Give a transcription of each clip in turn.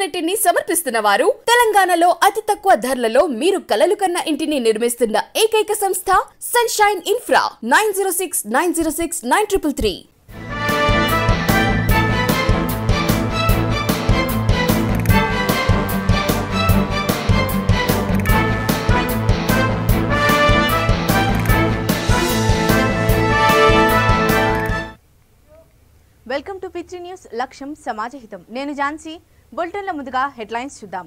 గ్యారెంటీని సమర్పిస్తున్న వారు తెలంగాణలో అతి తక్కువ ధరలలో మీరు కలలు కన్న ఇంటిని నిర్మిస్తున్న ఏకైక సంస్థ సన్షైన్ ఇన్ఫ్రా 9069069333. వెల్కమ్ టు పిచ్చి న్యూస్. లక్ష్యం సమాజహితం. నేను ఝాన్సీ. బులెటిన్ల ముందుగా హెడ్లైన్స్ చూద్దాం.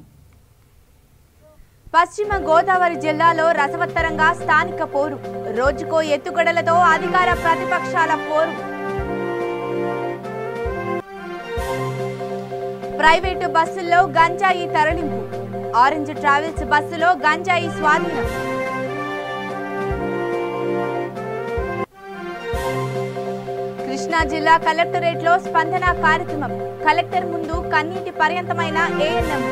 పశ్చిమ గోదావరి జిల్లాలో రసవత్తరంగా స్థానిక పోరు. రోజుకో ఎత్తుగడలతో అధికార ప్రతిపక్షాల పోరు. ప్రైవేటు బస్సుల్లో గంజాయి తరలింపు. ఆరెంజ్ ట్రావెల్స్ బస్సులో గంజాయి స్వాధీనం. కృష్ణా జిల్లా కలెక్టరేట్లో స్పందన కార్యక్రమం. కలెక్టర్ ముందు కన్నీటి పర్యంతమైన ఏఎన్ఎం.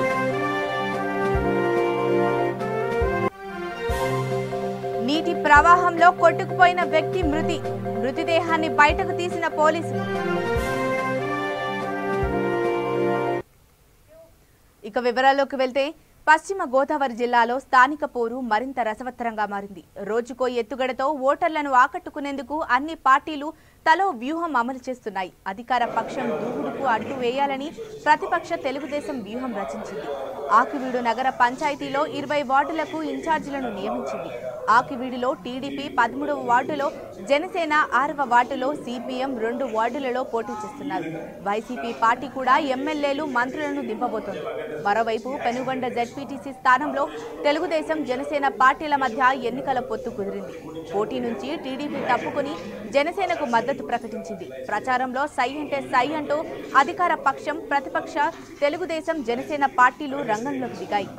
నీటి ప్రవాహంలో కొట్టుకుపోయిన వ్యక్తి మృతదేహాన్ని బయటకు తీసిన పోలీసులు. ఇక వివరాల్లోకి వెళ్తే పశ్చిమ గోదావరి జిల్లాలో స్థానిక పోరు మరింత రసవత్తరంగా మారింది. రోజుకో ఎత్తుగడతో ఓటర్లను ఆకట్టుకునేందుకు అన్ని పార్టీలు తలో వ్యూహం అమలు చేస్తున్నాయి. అధికార పక్షం దూకుడుకు అడ్డు వేయాలని ప్రతిపక్ష తెలుగుదేశం వ్యూహం రచించింది. ఆకివీడు నగర పంచాయతీలో 20 వార్డులకు ఇన్ఛార్జీలను నియమించింది. ఆకివీడులో టీడీపీ 13వ వార్డులో, జనసేన 6వ వార్డులో, సిపిఎం 2 వార్డులలో పోటీ చేస్తున్నారు. వైసీపీ పార్టీ కూడా ఎమ్మెల్యేలు, మంత్రులను దింపబోతోంది. మరోవైపు పెనుగొండ జెడ్పీటీసీ స్థానంలో తెలుగుదేశం, జనసేన పార్టీల మధ్య ఎన్నికల పొత్తు కుదిరింది. పోటీ నుంచి టీడీపీ తప్పుకుని జనసేనకు మద్దతు ప్రకటించింది. ప్రచారంలో సై అంటే సై అంటూ అధికార పక్షం, ప్రతిపక్ష తెలుగుదేశం, జనసేన పార్టీలు రంగంలోకి దిగాయి.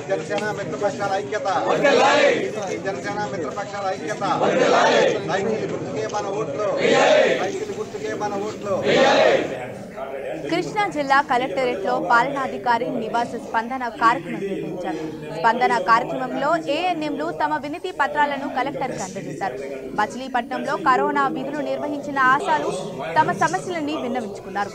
జనసేన మిత్రపక్షాల ఐక్యత, జనసేన మిత్రపక్షాల ఐక్యత. సైకిల్ గుర్తుకే మన ఓట్లు, సైకిల్ గుర్తుకే మన ఓట్లు. కృష్ణా జిల్లా కలెక్టరేట్లో పాలనాధికారి నివాస స్పందన కార్యక్రమం నిర్వహించారు. స్పందన కార్యక్రమంలో ఏఎన్ఎంలు తమ వినతి పత్రాలను కలెక్టర్కి అందజేశారు. మచిలీపట్నంలో కరోనా విధులు నిర్వహించిన ఆశాలు తమ సమస్యలని విన్నవించుకున్నారు.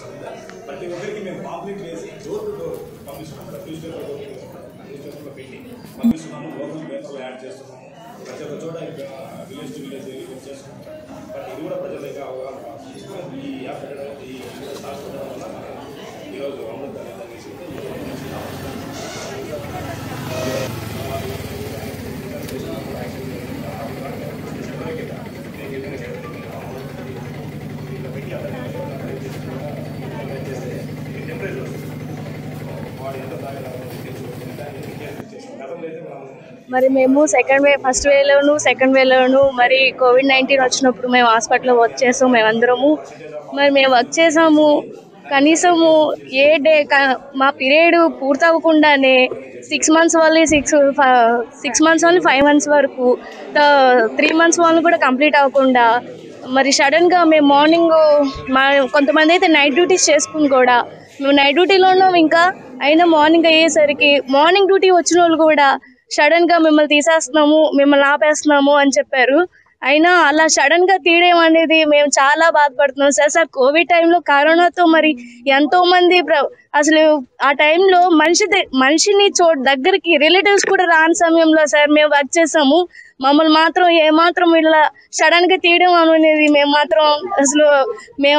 మరి మేము ఫస్ట్ వేలోను సెకండ్ వేలోను మరి COVID-19 వచ్చినప్పుడు మేము హాస్పిటల్లో వర్క్ చేసాం. మేమందరము మేము వర్క్ చేసాము. కనీసము ఏ డే మా పీరియడ్ పూర్తవ్వకుండానే 6 months వాళ్ళు 6 months వాళ్ళు 5 months వరకు 3 months వాళ్ళు కూడా కంప్లీట్ అవ్వకుండా మరి సడన్గా మేము మార్నింగ్ కొంతమంది అయితే నైట్ డ్యూటీస్ చేసుకుని కూడా మేము నైట్ డ్యూటీలో ఉన్నాం. ఇంకా అయినా మార్నింగ్ అయ్యేసరికి మార్నింగ్ డ్యూటీ వచ్చిన వాళ్ళు కూడా సడన్గా మిమ్మల్ని తీసేస్తున్నాము, మిమ్మల్ని ఆపేస్తున్నాము అని చెప్పారు. అయినా అలా సడన్గా తీయడం అనేది మేము చాలా బాధపడుతున్నాం సార్. కోవిడ్ టైంలో కరోనాతో మరి ఎంతోమంది అసలు ఆ టైంలో మనిషిని దగ్గరికి రిలేటివ్స్ కూడా రాని సమయంలో సార్ మేము వర్క్ చేసాము. మమ్మల్ని మాత్రం ఏమాత్రం ఇలా సడన్గా తీయడం అనేది మేము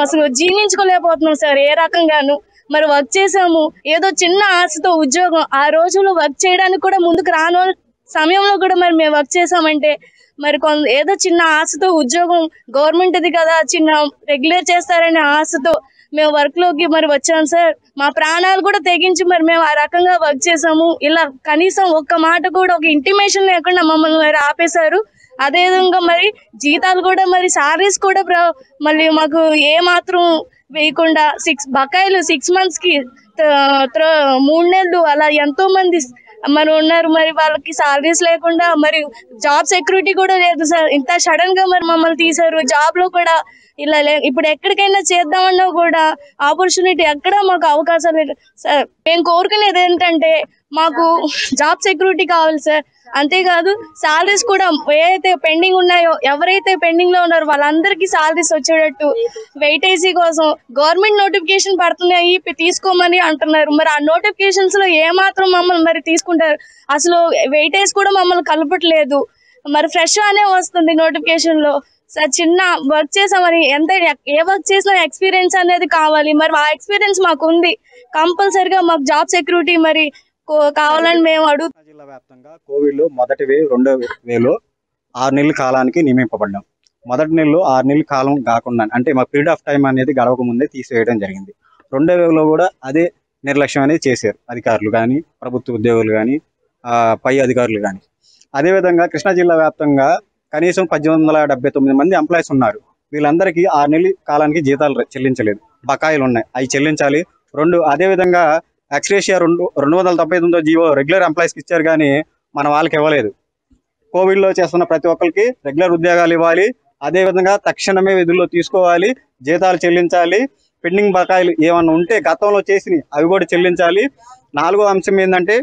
అసలు జీర్ణించుకోలేకపోతున్నాం సార్ ఏ రకంగాను. మరి వర్క్ చేసాము, ఏదో చిన్న ఆశతో ఉద్యోగం ఆ రోజుల్లో వర్క్ చేయడానికి కూడా ముందుకు రాను సమయంలో కూడా మరి మేము వర్క్ చేసామంటే మరి ఏదో చిన్న ఆశతో ఉద్యోగం గవర్నమెంట్ది కదా చిన్న రెగ్యులర్ చేస్తారనే ఆశతో మేము వర్క్లోకి మరి వచ్చాం సార్. మా ప్రాణాలు కూడా తెగించి మరి మేము ఆ రకంగా వర్క్ చేసాము. ఇలా కనీసం ఒక్క మాట కూడా ఒక ఇంటిమేషన్ లేకుండా మమ్మల్ని మరి ఆపేశారు. అదేవిధంగా మరి జీతాలు కూడా మరి సాలరీస్ కూడా మళ్ళీ మాకు ఏ మాత్రం వేయకుండా బకాయిలు 6 months కి 3 నెలలు అలా ఎంతో మంది మరి ఉన్నారు. మరి వాళ్ళకి సాలరీస్ లేకుండా మరి జాబ్ సెక్యూరిటీ కూడా లేదు సార్. ఇంత సడన్ గా మరి మమ్మల్ని తీశారు. జాబ్ లో కూడా ఇలా ఇప్పుడు ఎక్కడికైనా చేద్దామన్నా కూడా ఆపర్చునిటీ ఎక్కడ మాకు అవకాశం లేదు సార్. మేము కోరుకునేది ఏంటంటే మాకు జాబ్ సెక్యూరిటీ కావాలి సార్. అంతేకాదు సాలరీస్ కూడా ఏదైతే పెండింగ్ ఉన్నాయో, ఎవరైతే పెండింగ్ లో ఉన్నారో వాళ్ళందరికీ సాలరీస్ వచ్చేటట్టు వెయిటేజీ కోసం గవర్నమెంట్ నోటిఫికేషన్ పడుతున్నాయి తీసుకోమని అంటున్నారు. మరి ఆ నోటిఫికేషన్స్ లో ఏమాత్రం మమ్మల్ని మరి తీసుకుంటారు? అసలు వెయిటేజ్ కూడా మమ్మల్ని కలపట్లేదు. మరి ఫ్రెష్ అనే వస్తుంది నోటిఫికేషన్ లో. సార్ చిన్న వర్క్ చేసామని ఏ వర్క్ చేసినా ఎక్స్పీరియన్స్ అనేది కావాలి. మరి ఆ ఎక్స్పీరియన్స్ మాకు ఉంది. కంపల్సరిగా మాకు జాబ్ సెక్యూరిటీ మరి కావాలని మేము అడుగుతున్నాం. జిల్లా వ్యాప్తంగా కోవిడ్ మొదటి వేవ్, రెండో వేవ్లో 6 నెలల కాలానికి నియమింపబడ్డాం. మొదటి నెలలో 6 నెలల కాలం కాకుండా అంటే మా పీరియడ్ ఆఫ్ టైం అనేది గడవక ముందే తీసివేయడం జరిగింది. రెండో వేవ్లో కూడా అదే నిర్లక్ష్యం అనేది చేశారు అధికారులు కానీ, ప్రభుత్వ ఉద్యోగులు కానీ, పై అధికారులు కానీ. అదేవిధంగా కృష్ణా జిల్లా వ్యాప్తంగా కనీసం 1879 మంది ఎంప్లాయీస్ ఉన్నారు. వీళ్ళందరికీ 6 నెలల కాలానికి జీతాలు చెల్లించలేదు. బకాయిలు ఉన్నాయి, అవి చెల్లించాలి. అదేవిధంగా ఎక్స్గ్రేషియా 299 జీవో రెగ్యులర్ ఎంప్లాయీస్కి ఇచ్చారు కానీ మన వాళ్ళకి ఇవ్వలేదు. కోవిడ్లో చేస్తున్న ప్రతి ఒక్కరికి రెగ్యులర్ ఉద్యోగాలు ఇవ్వాలి. అదేవిధంగా తక్షణమే విధుల్లో తీసుకోవాలి, జీతాలు చెల్లించాలి. పెండింగ్ బకాయిలు ఏమన్నా ఉంటే గతంలో చేసి అవి కూడా చెల్లించాలి. 4వ అంశం ఏంటంటే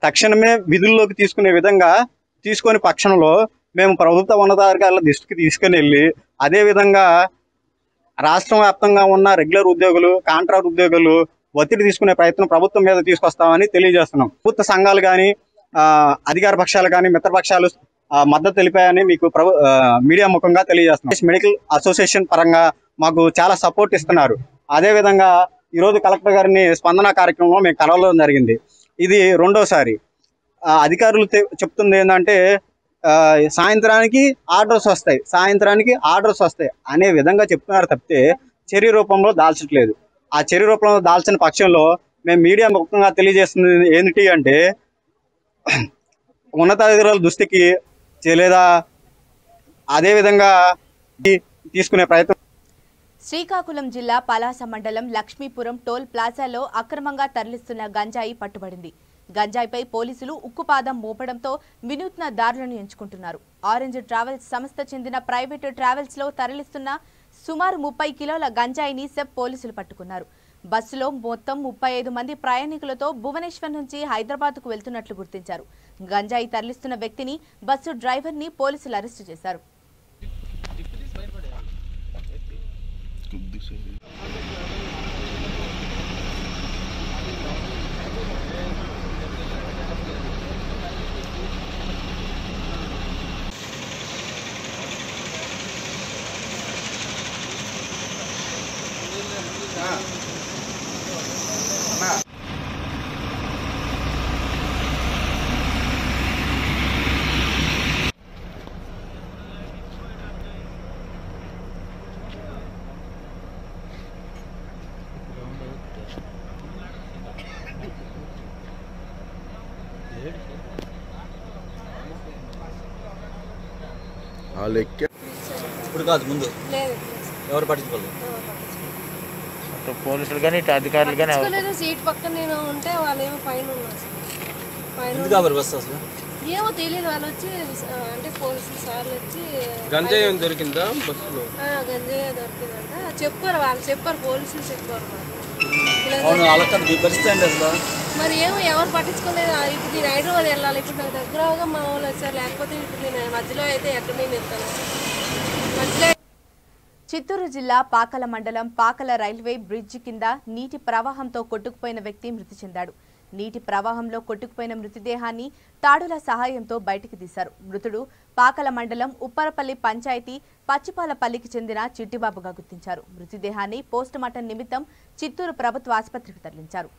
తక్షణమే విధుల్లోకి తీసుకునే విధంగా తీసుకొని పక్షంలో మేము ప్రభుత్వ ఉన్నతాధికారుల దృష్టికి తీసుకుని వెళ్ళి అదేవిధంగా రాష్ట్రం వ్యాప్తంగా ఉన్న రెగ్యులర్ ఉద్యోగులు, కాంట్రాక్ట్ ఉద్యోగులు ఒత్తిడి తీసుకునే ప్రయత్నం ప్రభుత్వం మీద తీసుకొస్తామని తెలియజేస్తున్నాం. ప్రభుత్వ సంఘాలు కానీ, అధికార పక్షాలు కానీ, మిత్రపక్షాలు మద్దతు తెలిపాయని మీకు మీడియా ముఖంగా తెలియజేస్తున్నాం. మెడికల్ అసోసియేషన్ పరంగా మాకు చాలా సపోర్ట్ ఇస్తున్నారు. అదేవిధంగా ఈరోజు కలెక్టర్ గారిని స్పందన కార్యక్రమంలో మేము కలవడం జరిగింది. ఇది రెండోసారి. అధికారులు చెప్తుంది ఏంటంటే సాయంత్రానికి ఆర్డర్స్ వస్తాయి అనే విధంగా చెప్తున్నారు తప్పితే చర్య రూపంలో దాల్చట్లేదు. ఆ చర్య రూపంలో దాల్చిన పక్షంలో మేము మీడియా ముఖ్యంగా తెలియజేస్తుంది ఏంటి అంటే ఉన్నతాధికారుల దృష్టికి లేదా అదేవిధంగా తీసుకునే ప్రయత్నం. శ్రీకాకుళం జిల్లా పలాస మండలం లక్ష్మీపురం టోల్ ప్లాజాలో అక్రమంగా తరలిస్తున్న గంజాయి పట్టుబడింది. గంజాయిపై పోలీసులు ఉక్కుపాదం మోపడంతో వినూత్న దారులను ఎంచుకుంటున్నారు. ఆరెంజ్ ట్రావెల్స్ సంస్థ చెందిన ప్రైవేటు ట్రావెల్స్ లో తరలిస్తున్న సుమారు 30 కిలోల గంజాయిని సెబ్ పోలీసులు పట్టుకున్నారు. బస్సులో మొత్తం 35 మంది ప్రయాణికులతో భువనేశ్వర్ నుంచి హైదరాబాద్కు వెళ్తున్నట్లు గుర్తించారు. గంజాయి తరలిస్తున్న వ్యక్తిని, బస్సు డ్రైవర్ని పోలీసులు అరెస్టు చేశారు. ఇప్పుడు కాదు ముందు ఎవరు పట్టించుకోలేదు. పోలీసులు కానీ అధికారులు కానీ సీట్ పక్కన నేను ఉంటే వాళ్ళు ఏమో పైన ఉన్నారు. బస్సు అసలు ఏమో తెలియదు. వాళ్ళు వచ్చి అంటే పోలీసులు సార్లు వచ్చి గంజాయి దొరికిందా బస్సులో? గంజాయి దొరికిందంట చెప్పారు. వాళ్ళు చెప్పారు, పోలీసులు చెప్పారు. మరి ఏమో ఎవరు పట్టించుకోలేదు. ఇప్పుడు నేను హైదరాబాద్ వెళ్ళాలి. ఇప్పుడు నాకు దగ్గరగా మా వాళ్ళు వచ్చారు. లేకపోతే ఇప్పుడు నేను మధ్యలో అయితే ఎక్కడ నేను వెళ్తాను. చిత్తూరు జిల్లా పాకల మండలం పాకల రైల్వే బ్రిడ్జి కింద నీటి ప్రవాహంతో కొట్టుకుపోయిన వ్యక్తి మృతి చెందాడు. నీటి ప్రవాహంలో కొట్టుకుపోయిన మృతదేహాన్ని తాడుల సహాయంతో బయటికి తీశారు. మృతుడు పాకల మండలం ఉప్పరపల్లి పంచాయతీ పచ్చిపాలపల్లికి చెందిన చిట్టిబాబుగా గుర్తించారు. మృతదేహాన్ని పోస్టుమార్టం నిమిత్తం చిత్తూరు ప్రభుత్వ ఆసుపత్రికి తరలించారు.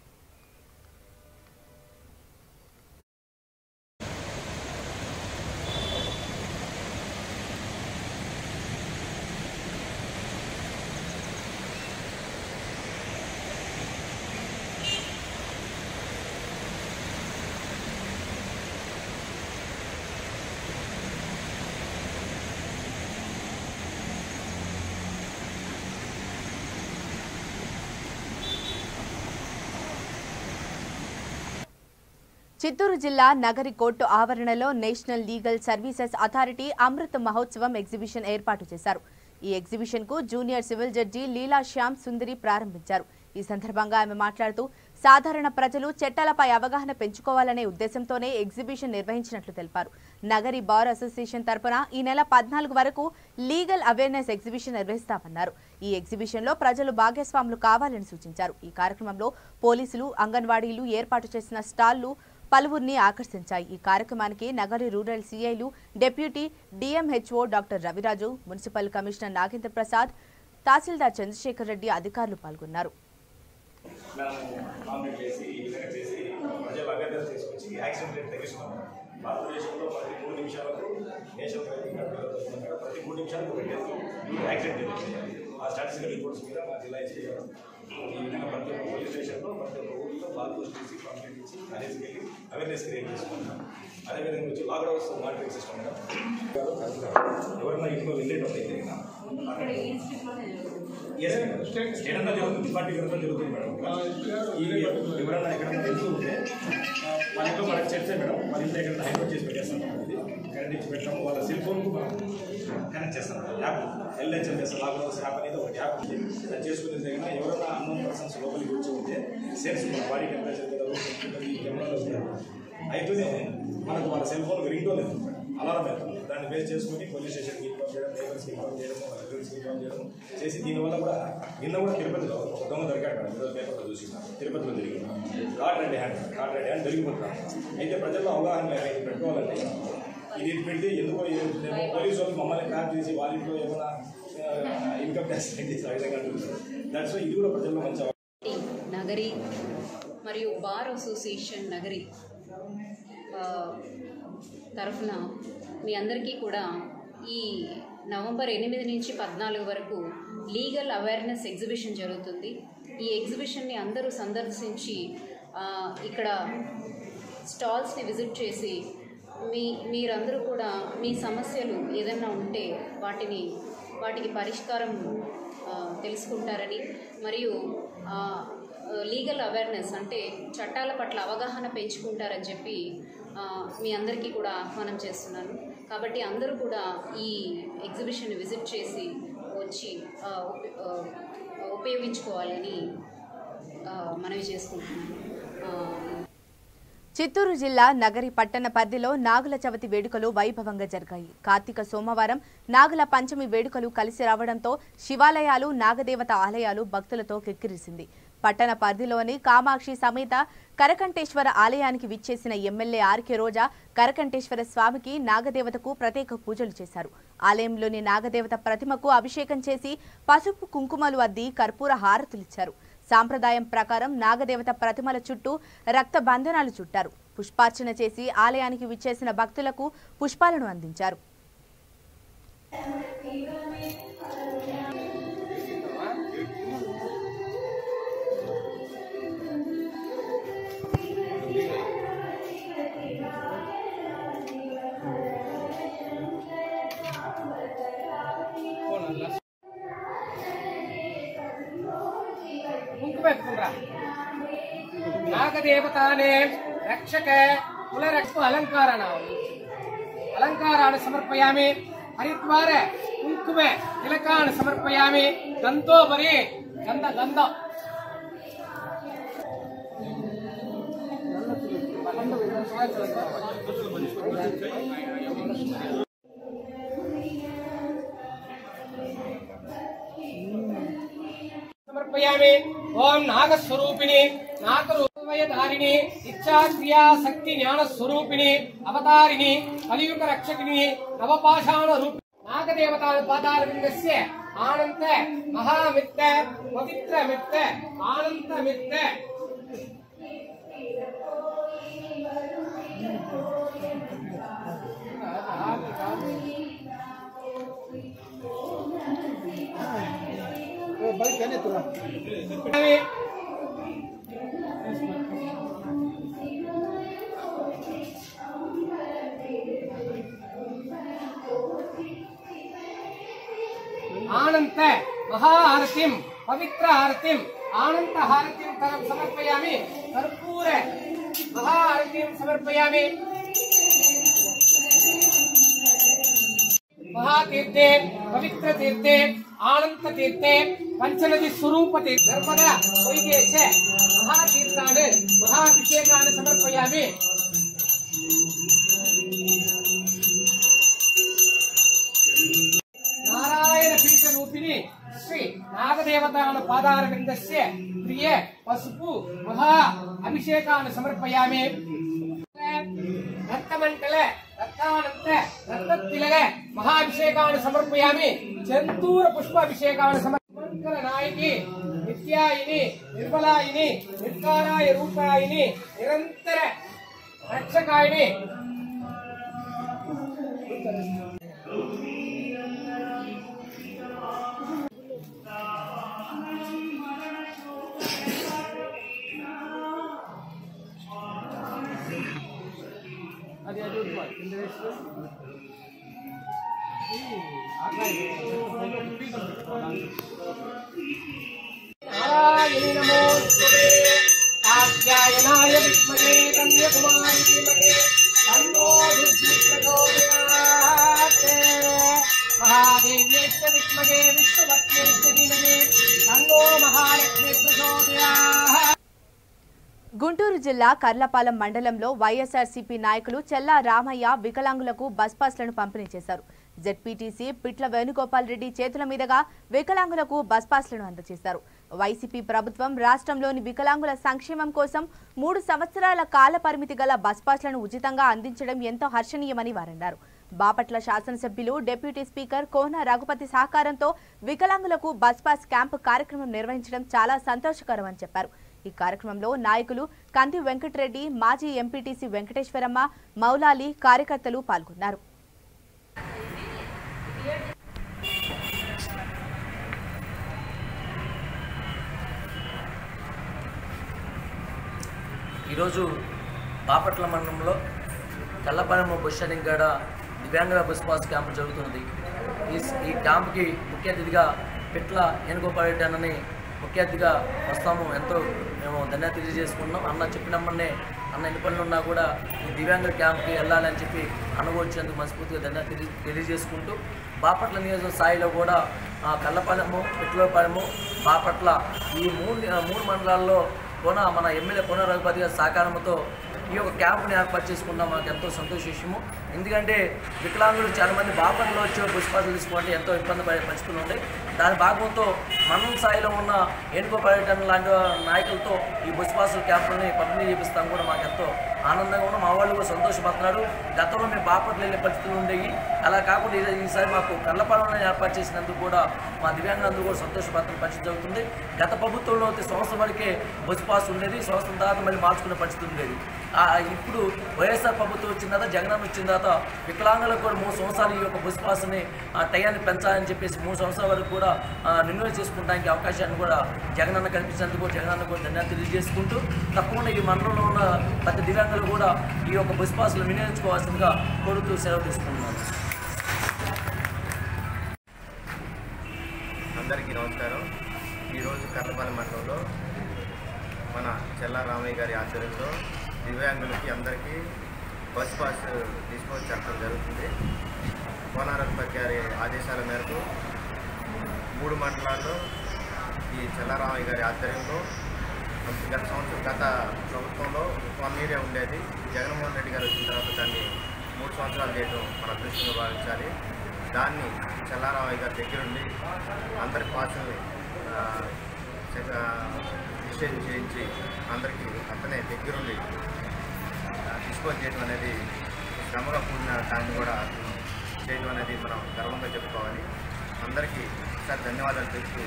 చిత్తూరు జిల్లా నగరి కోర్టు ఆవరణలో national legal services authority Amrit మహోత్సవం ఎగ్జిబిషన్ ఏర్పాటు చేశారు. ఈ ఎగ్జిబిషన్ కు జూనియర్ సివిల్ జడ్జి లీలా శ్యామ్ సుందరి ప్రారంభించారు. ఈ సందర్భంగా ఆమె మాట్లాడుతూ సాధారణ ప్రజలు చట్టాలపై అవగాహన పెంచుకోవాలనే ఉద్దేశంతోనే ఎగ్జిబిషన్ నిర్వహించినట్లు తెలిపారు. నగరి బార్ అసోసియేషన్ తరపున ఈ నెల 14 వరకు లీగల్ అవేర్నెస్ ఎగ్జిబిషన్ నిర్వహిస్తామన్నారు. ఈ ఎగ్జిబిషన్ లో ప్రజలు భాగస్వాములు కావాలని సూచించారు. ఈ కార్యక్రమంలో పోలీసులు, అంగన్వాడీలు ఏర్పాటు చేసిన స్టాళ్లు పలువురిని ఆకర్షించాయి. ఈ కార్యక్రమానికి నగరి రూరల్ సిఐలు, deputy DMHO doctor Raviraju, municipal commissioner Nagendra Prasad, tahsildar Chandrasekhar Reddy అధికారులు పాల్గొన్నారు. భారతదేశంలో ప్రతి 3 నిమిషాలకు నేషనల్ ప్రతి 3 నిమిషాలకు ఒక డెత్ యాక్సిడెంట్ జరుగుతుంది. ఆ స్టాటిస్టికల్ రిపోర్ట్స్ మీద మా జిల్లా చేయడం ఈ విధంగా ప్రతి ఒక్క పోలీస్ స్టేషన్లో ప్రతి ఒక్క ఊరిలో బాల్ పోస్ట్ చేసి కంప్లీట్ ఇచ్చి అనేసి వెళ్ళి అవేర్నెస్ క్రియేట్ చేసుకుంటాం. అదేవిధంగా వచ్చి లాక్డౌన్స్ మానిటరింగ్ సిస్టమ్ ఎవరైనా ఇంట్లో వెళ్ళేటప్పుడు అయితే స్టేట్ అంతా జరుగుతుంది, డిపార్ట్మెంట్ అంతా జరుగుతుంది మేడం. ఈ ఎవరైనా ఎక్కడైనా వెళ్తూ ఉంటే వాళ్ళ ఇంట్లో మనకు చెప్తే మేడం వాళ్ళ ఇంట్లో ఎక్కడైనా హైలైట్ చేసి పెట్టేస్తాం. ఇది కరెంట్ ఇచ్చి పెట్టాము. వాళ్ళ సెల్ ఫోన్కు మనం కనెక్ట్ చేస్తాం. యాప్ LHMS లాక్డౌన్స్ యాప్ అనేది ఒక యాప్ ఉంది. అది చేసుకునే దగ్గర ఎవరైనా అన్నోన్ పర్సన్స్ లోపలికి వచ్చి ఉంటే సెన్స్ మన బాడీ టెంపరేచర్ కెమెరాలో అయితేనే మనకు వాళ్ళ సెల్ ఫోన్ రింగ్ టోన్ లేదు, అలారం వెళ్తాం. దాన్ని బేస్ చేసుకుని పోలీస్ స్టేషన్కి ఇన్ఫార్మ్ చేయడం, నేబర్స్కి ఇన్ఫార్మ్ చేయడం, అడ్రస్కి ఇన్ఫార్మ్ చేయడం చేసి దీనివల్ల కూడా నిన్న కూడా తిరుపతిలో ఒక దొంగ దొరికాడు మేడం. ఈరోజు పేపర్లో చూసిన తిరుపతిలో జరిగింది. కార్డ్ రెడ్ హ్యాండ్ దొరికిపోతున్నాం. అయితే ప్రజల్లో అవగాహన లేక పెట్టుకోవాలంటే ఇది పెడితే ఎందుకో పోలీసు వాళ్ళు మమ్మల్ని ట్రాప్ చేసి వాళ్ళ ఇంట్లో ఏమైనా ఇన్కమ్ ట్యాక్స్ చేసి ఆ విధంగా అంటున్నారు. దాట్స్ ఇది కూడా ప్రజల్లో మంచి నగరి మరియు బార్ అసోసియేషన్ నగరి తరఫున మీ అందరికీ కూడా ఈ నవంబర్ 8 నుంచి 14 వరకు లీగల్ అవేర్నెస్ ఎగ్జిబిషన్ జరుగుతుంది. ఈ ఎగ్జిబిషన్ని అందరూ సందర్శించి ఇక్కడ స్టాల్స్ని విజిట్ చేసి మీరందరూ కూడా మీ సమస్యలు ఏదైనా ఉంటే వాటికి పరిష్కారం తెలుసుకుంటారని, మరియు లీగల్ అవేర్నెస్ అంటే చట్టాల పట్ల అవగాహన పెంచుకుంటారని చెప్పి మీ అందరికీ కూడా ఆహ్వానం చేస్తున్నాను. కాబట్టి అందరూ కూడా ఈ ఎగ్జిబిషన్ విజిట్ చేసి వచ్చి ఉపయోగించుకోవాలని మనవి చేసుకుంటున్నాను. చిత్తూరు జిల్లా నగరి పట్టణ పరిధిలో నాగుల చవితి వేడుకలు వైభవంగా జరిగాయి. కార్తీక సోమవారం నాగుల పంచమి వేడుకలు కలిసి రావడంతో శివాలయాలు, నాగదేవత ఆలయాలు భక్తులతో కిక్కిరిసింది. పట్టణ పరిధిలోని కామాక్షి సమేత కరకంఠేశ్వర ఆలయానికి విచ్చేసిన ఎమ్మెల్యే ఆర్కే రోజా కరకంఠేశ్వర స్వామికి, నాగదేవతకు ప్రత్యేక పూజలు చేశారు. ఆలయంలోని నాగదేవత ప్రతిమకు అభిషేకం చేసి పసుపు కుంకుమలు అద్ది కర్పూర హారతులిచ్చారు. సాంప్రదాయం ప్రకారం నాగదేవత ప్రతిమల చుట్టూ రక్త బంధనాలు చుట్టారు. పుష్పార్చన చేసి ఆలయానికి విచ్చేసిన భక్తులకు పుష్పాలను అందించారు. నాగదేవతానే రక్షక కులరక్ష అలంకారాన్ని సమర్పయామి. హరిద్వార కుంకుమ తిలకాన్ని సమర్పయామి. గంధోపరి గంధం సమర్పయామి. ఓం నాగస్వరూపిణి నాగరూపధారిణి ఇచ్ఛాక్రియా శక్తి జ్ఞాన స్వరూపిణి అవతారిణి కలియుగ రక్షకిని నవపాషాణ రూపి నాగదేవతా పాదారవిందస్య ఆనంద మహామిత్త పవిత్రమిత్త ఆనందమిత్త ఆనంద మహాహారతిం పవిత్ర హారతిం ఆనంద హారతిం సమర్పయామి. కర్పూర महाआरतीं समर्पयामि। महातीर्थे पवित्र तीर्थे आनंद तीर्थे पंचनदी स्वरूप तीर्थ नर्मदा वैदेश महातीर्थान् महाभिषेकान् समर्पयामि। नारायण पीठ रूपिणी श्री नागदेवतान पादारविंदस्य प्रिय पसुपु महा अभिषेकान् समर्पयामि। रक्तमंडल रक्तानंत रक्ततिलक महाभिषेकान् समर्पयामि। चंदूर पुष्पाभिषेकान् समर्पयामि। नायकी नित्यायिनी निर्मलायिनी निर्काराय रूपायिनी निरंतर रक्षकायिनी नारायणी नमोस्तुते कात्यायनाय विद्महे कन्याकुमारी धीमहि तन्नो दुर्गी प्रचोदयात्। महादेव्यैश्च विद्महे विष्णुपत्न्यैश्च धीमहि तन्नो महालक्ष्मी प्रचोदयात्। గుంటూరు జిల్లా కర్లపాలెం మండలంలో వైఎస్ఆర్సీపీ నాయకులు చెల్లా రామయ్య వికలాంగులకు బస్ పాస్లను పంపిణీ చేశారు. జెడ్పీటీసీ పిట్ల వేణుగోపాల్ రెడ్డి చేతుల మీదుగా వికలాంగులకు బస్ పాస్లను అందజేశారు. వైసీపీ ప్రభుత్వం రాష్ట్రంలోని వికలాంగుల సంక్షేమం కోసం 3 సంవత్సరాల కాల పరిమితి గల బస్ పాస్లను ఉచితంగా అందించడం ఎంతో హర్షణీయమని వారన్నారు. బాపట్ల శాసనసభ్యులు డిప్యూటీ స్పీకర్ కోన రఘుపతి సహకారంతో వికలాంగులకు బస్ పాస్ క్యాంపు కార్యక్రమం నిర్వహించడం చాలా సంతోషకరమని చెప్పారు. ఈ కార్యక్రమంలో నాయకులు కంది వెంకటరెడ్డి, మాజీ ఎంపీటీసీ వెంకటేశ్వరమ్మ, మౌలాలి కార్యకర్తలు పాల్గొన్నారు. ఈరోజు బాపట్ల మండలంలో కల్లపాలెం బస్ స్టాండింగ్ కాడ దివ్యాంగుల బస్ పాస్ క్యాంపు జరుగుతుంది. ఈ క్యాంపుకి ముఖ్య అతిథిగా పిట్ల వేణుగోపాల్ రెడ్డి అన్నని ముఖ్య అతిథిగా వస్తాము. ఎంతో మేము ధన్యవాదాలు తెలియజేసుకున్నాం. అన్న చెప్పినమ్మనే అన్న ఎన్ని పనులు ఉన్నా కూడా ఈ దివ్యాంగుల క్యాంప్కి వెళ్ళాలని చెప్పి అనుభవించేందుకు మనస్ఫూర్తిగా ధన్యవాదాలు తెలియజేసుకుంటూ బాపట్ల నియోజక స్థాయిలో కూడా కల్లపాలెము, పిట్లపాలెము, బాపట్ల ఈ మూడు మండలాల్లో కూడా మన ఎమ్మెల్యే కోన రఘుపతి గారి సహకారంతో ఈ యొక్క క్యాంప్ని ఏర్పాటు చేసుకున్నాం. మాకు ఎంతో సంతోషము. ఎందుకంటే వికలాంగులు చాలామంది బాపట్లలో వచ్చి బస్ పాసులు తీసుకోవాలంటే ఎంతో ఇబ్బంది పరిస్థితులు దాని భాగంతో మండల స్థాయిలో ఉన్న ఏనుగో పర్యటన లాంటి నాయకులతో ఈ బస్ పాసుల క్యాంపుల్ని పంపిణీ చేపిస్తాం కూడా మాకు ఎంతో ఆనందంగా ఉన్నాం. మా వాళ్ళు కూడా సంతోషపడుతున్నారు. గతంలో మేము బాపట్ల వెళ్ళే పరిస్థితులు ఉండేవి. అలా కాకుండా ఈసారి మాకు కల్లపాలెంలో ఏర్పాటు చేసినందుకు కూడా మా దివ్యాంగులందరూ కూడా సంతోషపడుతున్న పరిస్థితి జరుగుతుంది. గత ప్రభుత్వంలో సంవత్సరం వరకే బస్ పాస్ ఉండేది. సంవత్సరం తర్వాత మళ్ళీ మార్చుకునే పరిస్థితి ఉండేది. ఇప్పుడు వైఎస్ఆర్ ప్రభుత్వం వచ్చిన తర్వాత, జగనన్న వచ్చిన తర్వాత వికలాంగులకు కూడా 3 సంవత్సరాలు ఈ యొక్క బస్ పాస్ని టయాన్ని పెంచాలని చెప్పేసి 3 సంవత్సరాల వరకు కూడా రెన్యువల్ చేసుకుంటానికి అవకాశాన్ని కూడా జగనన్న కల్పించినందుకు జగనన్న కూడా ధన్యవాదాలు తెలియజేసుకుంటూ తప్పకుండా ఈ మండలంలో ఉన్న ప్రతి దివ్యాంగులు కూడా ఈ యొక్క బస్ పాస్లు వినియోగించుకోవాల్సిందిగా కోరుతూ సెలవు తీసుకుంటున్నాను. అందరికీ నమస్కారం. ఈరోజు కర్లపాలెం మండలంలో మన చెల్లా రామయ్య గారి ఆధ్వర్యంలో దివ్యాంగులకి అందరికీ బస్ పాస్ తీసుకొని చెప్పడం జరుగుతుంది. కోన రఘుపతి గారి ఆదేశాల మేరకు 3 మండలాల్లో ఈ చెల్లా రామయ్య గారి ఆధ్వర్యంలో గత ప్రభుత్వంలో 1 ఇయరే ఉండేది. జగన్మోహన్ రెడ్డి గారు వచ్చిన తర్వాత దాన్ని 3 సంవత్సరాలు చేయడం మన అదృష్టంగా భావించాలి. దాన్ని చెల్లా రామయ్య గారి దగ్గరుండి అందరి పాసుల్ని నిశ్చయం చేయించి అందరికీ అతనే దగ్గరుండి డిస్పోజ్ చేయడం అనేది శ్రమగా కూడిన దాన్ని కూడా చేయడం అనేది మనం గర్వంగా చెప్పుకోవాలి. అందరికీ ఒకసారి ధన్యవాదాలు తెలుస్తూ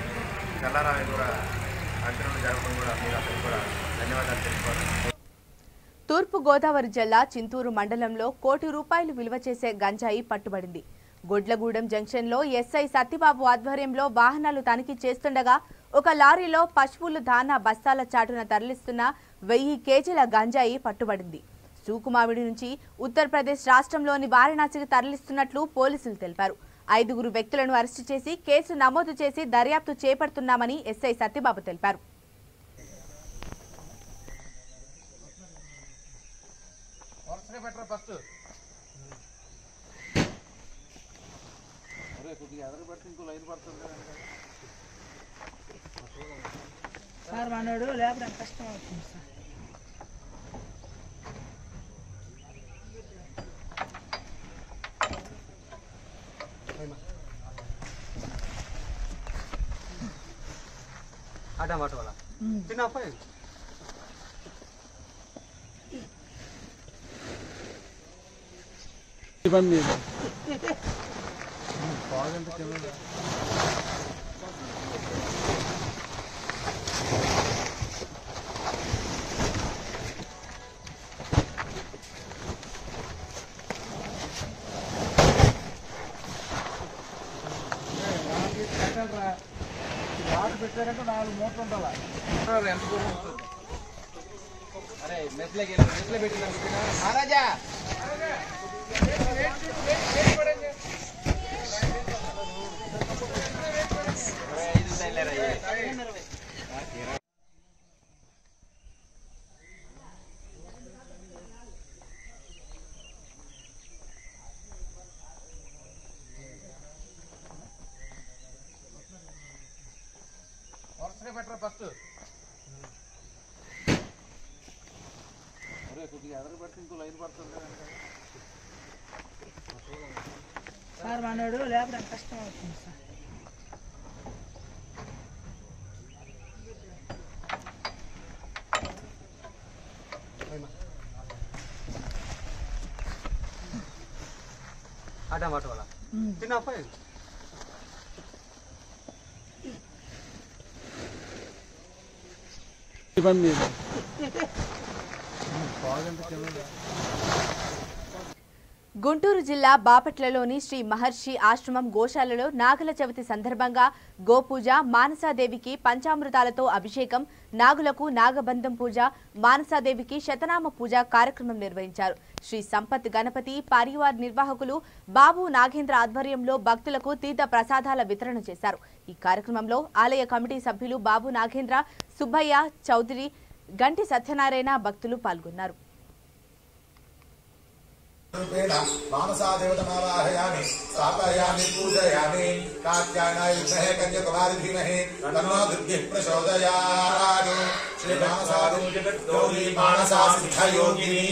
చల్లారావి కూడా అగ్రహం జరగడం కూడా మీరు అందరికీ కూడా ధన్యవాదాలు తెలుసుకోవాలి. తూర్పు గోదావరి జిల్లా చింతూరు మండలంలో ₹1 కోటి విలువ చేసే గంజాయి పట్టుబడింది. గొడ్లగూడెం జంక్షన్లో ఎస్ఐ సత్యబాబు ఆధ్వర్యంలో వాహనాలు తనిఖీ చేస్తుండగా ఒక లారీలో పశువులు దానా బస్తాల చాటున తరలిస్తున్న 1000 కేజీల గంజాయి పట్టుబడింది. సూకుమావిడి నుంచి ఉత్తరప్రదేశ్ రాష్ట్రంలోని వారణాసికి తరలిస్తున్నట్లు పోలీసులు తెలిపారు. 5 వ్యక్తులను అరెస్టు చేసి కేసు నమోదు చేసి దర్యాప్తు చేపడుతున్నామని ఎస్ఐ సత్యబాబు తెలిపారు. వరుసగా పెట్టరా ఫస్ట్ కొద్దిగా ఎదురు పెడితే ఇంకో లైన్ పడుతుంది సార్ మనోడు లేకపోతే కష్టం అవుతుంది సార్ टमाटो वाला कितना पे बंदी पागल तो चलो పెట్టారంటే 4 మూటలు ఉండాలి ఎంత దూరం వస్తుంది अरे मेसले పెట్టినా మహారాజా వరుసగా పెట్టరా ఫస్ట్ కొద్దిగా ఎదురు పెడితే ఇంకో లైన్ పడుతుంది సార్ మనోడు లేకపోతే కష్టం అవుతుంది సార్ टमाटो वाला कितना पे बंदी पागल तो चलो గుంటూరు జిల్లా బాపట్లలోని శ్రీ మహర్షి ఆశ్రమం గోశాలలో నాగుల చవితి సందర్భంగా గోపూజ, మానసాదేవికి పంచామృతాలతో అభిషేకం, నాగులకు నాగబంధం పూజ, మానసాదేవికి శతనామ పూజ కార్యక్రమం నిర్వహించారు. శ్రీ సంపత్ గణపతి పరివార్ నిర్వాహకులు బాబు నాగేంద్ర ఆధ్వర్యంలో భక్తులకు తీర్థ ప్రసాదాల వితరణ చేశారు. ఈ కార్యక్రమంలో ఆలయ కమిటీ సభ్యులు బాబు నాగేంద్ర, సుబ్బయ్య చౌదరి, గంటి సత్యనారాయణ భక్తులు పాల్గొన్నారు. मानसादेवतमावाहयामि स्थापयामि पूजयामि कात्यायनाय विद्महे कन्याकुमारी धीमहि तन्नो दुर्गिः प्रचोदयात् श्री गौरी मानसा सिद्धयोगिनी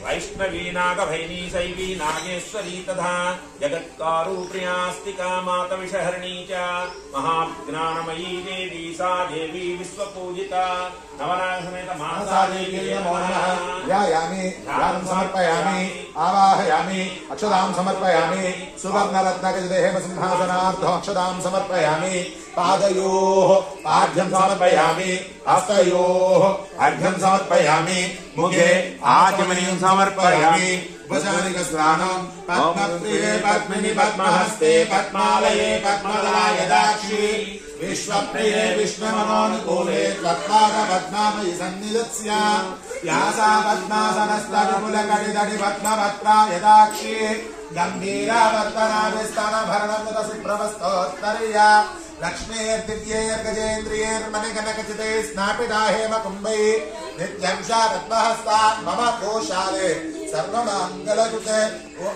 वैष्णवी नागभैनी शैवी नागेश्वरी तथा जगत्कारुप्रियास्तिका मातविषहरिणी च महाज्ञानमयी देवी सा देवी विश्वपूजिता नवनाग समेत मानसादेवी नमो नमः ध्यायामि ध्यानं समर्पयामि आवाहयामि अक्षतां समर्पयामि सुवर्णरत्नगजदेह सिंहासनार्थम् अक्षतां समर्पयामि पादयोः पाद्यं समर्पयामि हस्तयोः अर्घ्यं समर्पयामि मुखे आचमनीं समर्पयामि वसानिकस्नानं पद्मप्रिये पद्मिनि पद्महस्ते पद्मालये पद्मदलाय दाक्षी विश्वप्रिये विष्णुमनोनुकूले त्वत्पादपद्मामयि सन्निधत्स्या यासा पद्मासनस्तविपुलकटितटि पद्मपत्रा यदाक्षी गम्भीरावर्तनाभिस्तनभरणमुदसिप्रवस्तोत्तर्या लक्ष्मीर्दिव्यैर्गजेन्द्रियैर्मणिकनकचिते स्नापिता हेमकुम्भैः नित्यं सा पद्महस्ता मम कोशाले सर्वमाङ्गलयुते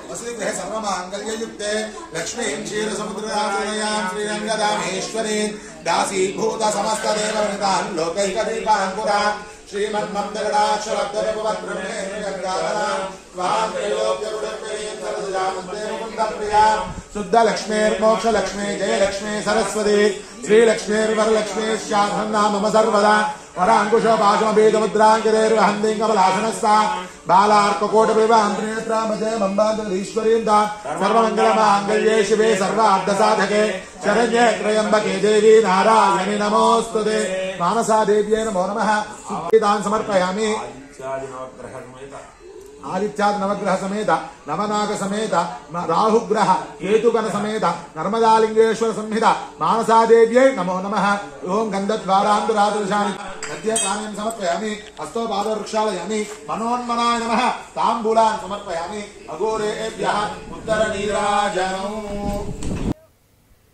वसुगृहे सर्वमाङ्गल्ययुक्ते लक्ष्मीं क्षीरसमुद्रराजयां श्रीरङ्गदामेश्वरीं दासीभूत समस्तदेववृतान् लोकैकदीपाङ्कुरा शुद्ध लक्ष्मीर्मोक्ष लक्ष्मी जय लक्ष्मी सरस्वती श्रीलक्ष्मीर्वरलक्ष्मी नाम मम सर्वदा वरांकुशो पाशमबीजमुद्राङ्गिरेर्वहन्तीं कमलासनस्सा बालार्ककोटविवान्त्रिनेत्रामजय सर्वमङ्गलमाङ्गल्ये शिवे सर्वार्थसाधके शरण्ये त्र्यम्बके देवी नारायणि नमोऽस्तुते मानसादेव्यै नमो नमः तान् समर्पयामि आदित्याद नवग्रह समेत नवनाग समेत राहुग्रह केतुगण समेत नर्मदालिंगेश्वर संहिता मानसादेव्यै नमो नमः ओं गन्धद्वारान्तरादृशानि नद्यकामं समर्पयामि हस्तो पादवृक्षालयामि मनोन्मनाय नमः ताम्बूलान् समर्पयामि अघोरेभ्यः उत्तरनीराजनौ.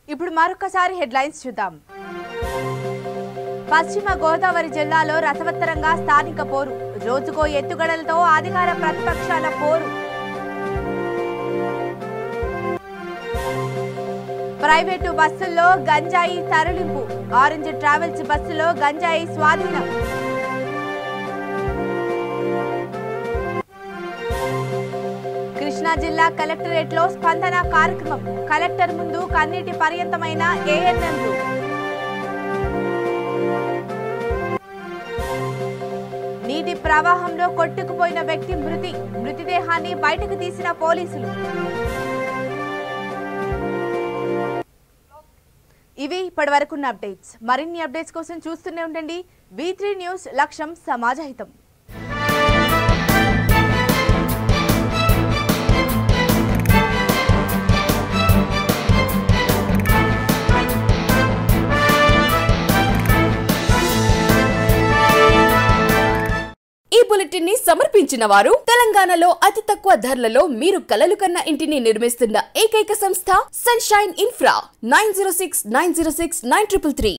ఇప్పుడు మరొకసారి హెడ్లైన్స్ చూద్దాం. పశ్చిమ గోదావరి జిల్లాలో రసవత్తరంగా స్థానిక పోరు. రోజుకో ఎత్తుగడలతో అధికార ప్రతిపక్షాల పోరు. ప్రైవేటు బస్సుల్లో గంజాయి తరలింపు. ఆరెంజ్ ట్రావెల్స్ బస్సులో గంజాయి స్వాధీనం. కృష్ణా జిల్లా కలెక్టరేట్ లో స్పందన కార్యక్రమం. కలెక్టర్ ముందు కన్నీటి పర్యంతమైన ఏఎన్ఎంలు. నీటి ప్రవాహంలో కొట్టుకుపోయిన వ్యక్తి మృతదేహాన్ని బయటకు తీసిన పోలీసులు. ఇవి ఇప్పటివరకున్న అప్డేట్స్. మరిన్ని అప్డేట్స్ కోసం చూస్తూనే ఉండండి V3 న్యూస్. లక్ష్యం సమాజహితం. ఈ బులెటిన్ ని సమర్పించిన వారు తెలంగాణలో అతి తక్కువ ధరలలో మీరు కలలు కన్న ఇంటిని నిర్మిస్తున్న ఏకైక సంస్థ సన్షైన్ ఇన్ఫ్రా 9069069333.